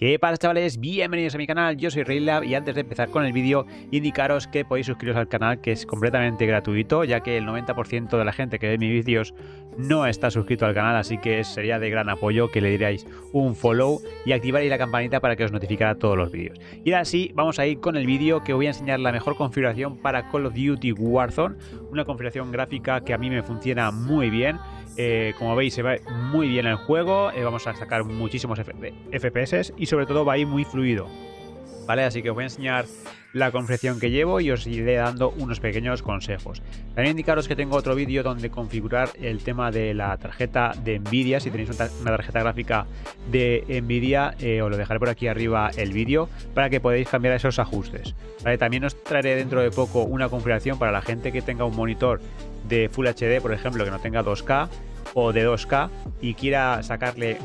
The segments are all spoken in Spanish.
¿Qué pasa, chavales? Bienvenidos a mi canal, yo soy Reilab y antes de empezar con el vídeo indicaros que podéis suscribiros al canal, que es completamente gratuito, ya que el 90% de la gente que ve mis vídeos no está suscrito al canal, así que sería de gran apoyo que le dierais un follow y activaréis la campanita para que os notificara todos los vídeos. Y ahora sí, vamos a ir con el vídeo, que voy a enseñar la mejor configuración para Call of Duty Warzone, una configuración gráfica que a mí me funciona muy bien. Como veis, se ve muy bien el juego, vamos a sacar muchísimos FPS y sobre todo va a ir muy fluido, ¿vale? Así que os voy a enseñar la configuración que llevo y os iré dando unos pequeños consejos. También indicaros que tengo otro vídeo donde configurar el tema de la tarjeta de Nvidia. Si tenéis una tarjeta gráfica de Nvidia, os lo dejaré por aquí arriba el vídeo para que podáis cambiar esos ajustes, ¿vale? También os traeré dentro de poco una configuración para la gente que tenga un monitor de Full HD, por ejemplo, que no tenga 2K o de 2K y quiera sacarle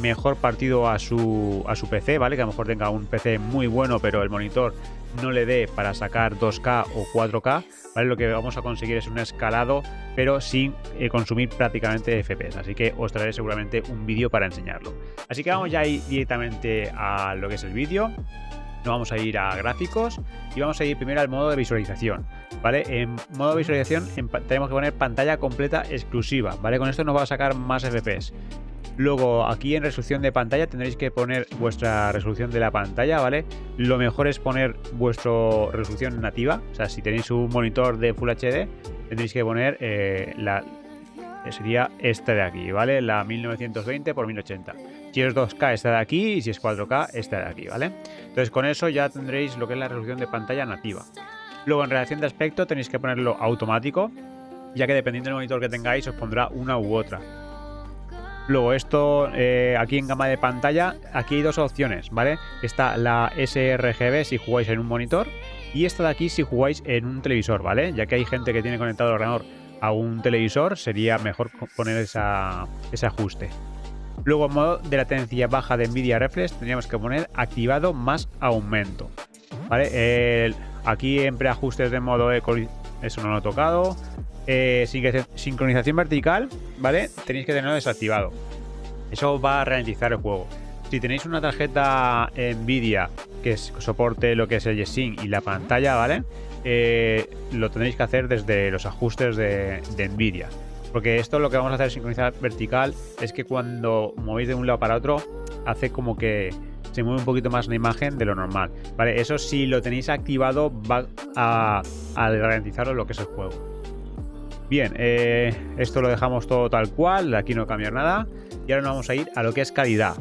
mejor partido a su PC, ¿vale? Que a lo mejor tenga un PC muy bueno pero el monitor no le dé para sacar 2K o 4K, ¿vale? Lo que vamos a conseguir es un escalado pero sin consumir prácticamente FPS, así que os traeré seguramente un vídeo para enseñarlo. Así que vamos ya a ir directamente a lo que es el vídeo. Nos vamos a ir a gráficos y vamos a ir primero al modo de visualización, ¿vale? En modo de visualización tenemos que poner pantalla completa exclusiva, ¿vale? Con esto nos va a sacar más FPS. Luego aquí en resolución de pantalla tendréis que poner vuestra resolución de la pantalla, ¿vale? Lo mejor es poner vuestra resolución nativa, o sea, si tenéis un monitor de Full HD tendréis que poner sería esta de aquí, ¿vale? La 1920 x 1080. Si es 2K esta de aquí y si es 4K esta de aquí, ¿vale? Entonces con eso ya tendréis lo que es la resolución de pantalla nativa. Luego en relación de aspecto tenéis que ponerlo automático, ya que dependiendo del monitor que tengáis os pondrá una u otra. Luego esto aquí en gama de pantalla, aquí hay dos opciones, ¿vale? Está la sRGB si jugáis en un monitor y esta de aquí si jugáis en un televisor, ¿vale? Ya que hay gente que tiene conectado el ordenador a un televisor, sería mejor poner ese ajuste. Luego en modo de latencia baja de Nvidia Reflex tendríamos que poner activado más aumento, ¿vale? Aquí en preajustes de modo eco, eso no lo he tocado. Sincronización vertical, ¿vale? Tenéis que tenerlo desactivado. Eso va a ralentizar el juego. Si tenéis una tarjeta Nvidia que soporte lo que es el G-Sync y la pantalla, ¿vale? Lo tendréis que hacer desde los ajustes de Nvidia. Porque esto lo que vamos a hacer sincronizar vertical es que cuando movéis de un lado para otro hace como que se mueve un poquito más la imagen de lo normal, ¿vale? Eso si lo tenéis activado va a ralentizaros lo que es el juego. Bien, esto lo dejamos todo tal cual, aquí no cambiar nada. Y ahora nos vamos a ir a lo que es calidad.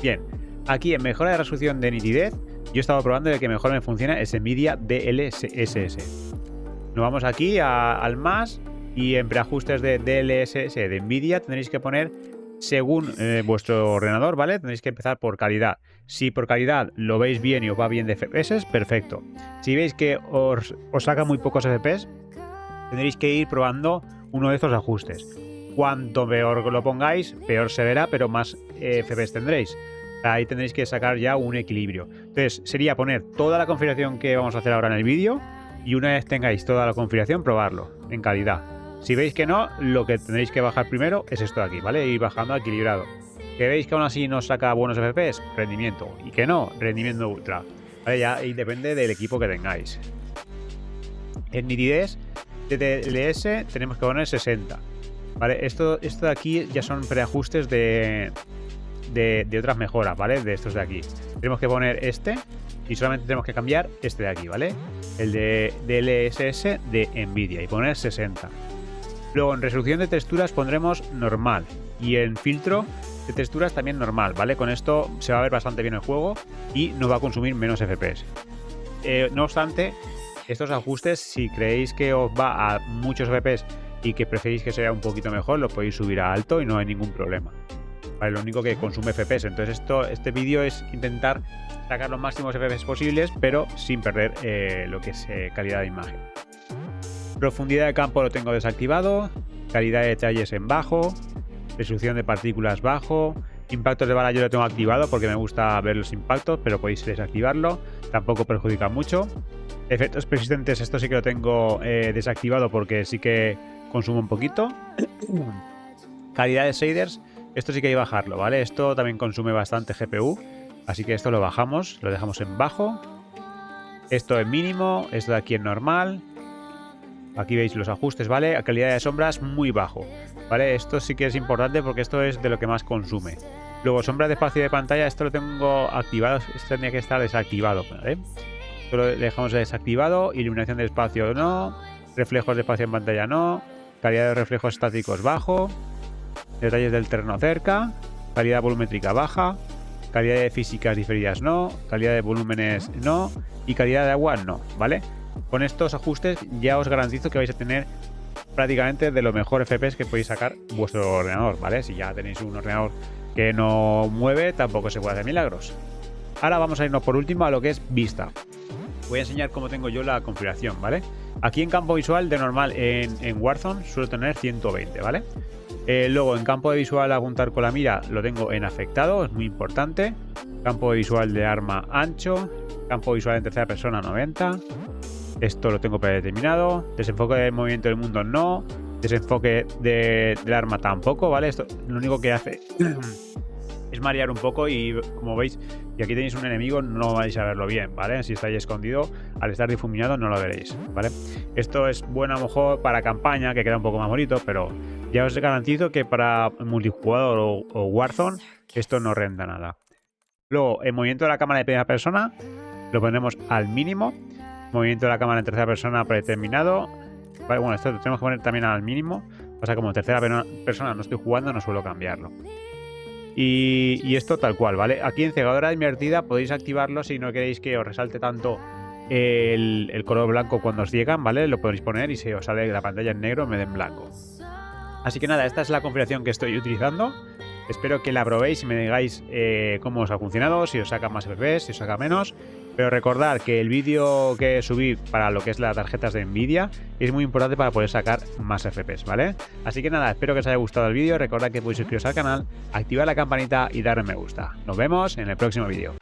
Bien, aquí en mejora de resolución de nitidez, yo he estado probando y el que mejor me funciona es Nvidia DLSS. Nos vamos aquí al más y en preajustes de DLSS de Nvidia tendréis que poner según vuestro ordenador, ¿vale? Tendréis que empezar por calidad. Si por calidad lo veis bien y os va bien de FPS, perfecto. Si veis que os saca muy pocos FPS, tendréis que ir probando uno de estos ajustes. Cuanto peor lo pongáis, peor se verá, pero más FPS tendréis. Ahí tendréis que sacar ya un equilibrio. Entonces sería poner toda la configuración que vamos a hacer ahora en el vídeo y una vez tengáis toda la configuración, probarlo en calidad. Si veis que no, lo que tendréis que bajar primero es esto de aquí, ¿vale? Ir bajando a equilibrado. Que veis que aún así no saca buenos FPS, rendimiento. Y que no, rendimiento ultra. ¿Vale? Ya ahí depende del equipo que tengáis. En nitidez de DLS tenemos que poner 60. ¿Vale? Esto de aquí ya son preajustes de otras mejoras, ¿vale? De estos de aquí. Tenemos que poner este y solamente tenemos que cambiar este de aquí, ¿vale? El de DLSS de Nvidia y poner 60. Luego en resolución de texturas pondremos normal y en filtro de texturas también normal, ¿vale? Con esto se va a ver bastante bien el juego y nos va a consumir menos FPS. No obstante, estos ajustes, si creéis que os va a muchos FPS y que preferís que sea un poquito mejor, lo podéis subir a alto y no hay ningún problema. Vale, lo único que consume FPS. Entonces este vídeo es intentar sacar los máximos FPS posibles, pero sin perder lo que es calidad de imagen. Profundidad de campo lo tengo desactivado, calidad de detalles en bajo, resolución de partículas bajo, impactos de bala yo lo tengo activado porque me gusta ver los impactos, pero podéis desactivarlo, tampoco perjudica mucho. Efectos persistentes, esto sí que lo tengo desactivado porque sí que consumo un poquito. Calidad de shaders, Esto sí que hay que bajarlo, ¿vale? Esto también consume bastante GPU, así que esto lo bajamos, lo dejamos en bajo. Esto en mínimo, esto de aquí en normal. Aquí veis los ajustes, ¿vale? A calidad de sombras muy bajo, ¿vale? Esto sí que es importante porque esto es de lo que más consume. Luego, sombras de espacio de pantalla, esto lo tengo activado, esto tendría que estar desactivado, ¿vale? Esto lo dejamos desactivado, iluminación de espacio no, reflejos de espacio en pantalla no, calidad de reflejos estáticos bajo, detalles del terreno cerca, calidad volumétrica baja, calidad de físicas diferidas no, calidad de volúmenes no y calidad de agua no, ¿vale? Con estos ajustes ya os garantizo que vais a tener prácticamente de los mejores FPS que podéis sacar vuestro ordenador, ¿vale? Si ya tenéis un ordenador que no mueve, tampoco se puede hacer milagros. Ahora vamos a irnos por último a lo que es vista. Voy a enseñar cómo tengo yo la configuración, ¿vale? Aquí en campo visual de normal en Warzone suelo tener 120, ¿vale? Luego en campo de visual apuntar con la mira lo tengo en afectado, es muy importante. Campo de visual de arma ancho, campo visual en tercera persona 90. Esto lo tengo predeterminado. Desenfoque del movimiento del mundo no. Desenfoque del arma tampoco, ¿vale? Esto lo único que hace es marear un poco y como veis, y aquí tenéis un enemigo, no vais a verlo bien, ¿vale? Si estáis escondido, al estar difuminado no lo veréis, ¿vale? Esto es bueno a lo mejor para campaña, que queda un poco más bonito, pero ya os garantizo que para multijugador o Warzone esto no renta nada. Luego, el movimiento de la cámara de primera persona lo ponemos al mínimo. Movimiento de la cámara en tercera persona predeterminado. Vale, bueno, esto lo tenemos que poner también al mínimo. O sea, como en tercera persona no estoy jugando, no suelo cambiarlo. Y esto tal cual, ¿vale? Aquí en cegadora invertida podéis activarlo si no queréis que os resalte tanto el color blanco cuando os ciegan, ¿vale? Lo podéis poner y se os sale la pantalla en negro en vez de en blanco. Así que nada, esta es la configuración que estoy utilizando. Espero que la probéis y me digáis cómo os ha funcionado, si os saca más FPS, si os saca menos. Pero recordad que el vídeo que subí para lo que es las tarjetas de Nvidia es muy importante para poder sacar más FPS, ¿vale? Así que nada, espero que os haya gustado el vídeo. Recordad que podéis suscribiros al canal, activar la campanita y darle me gusta. Nos vemos en el próximo vídeo.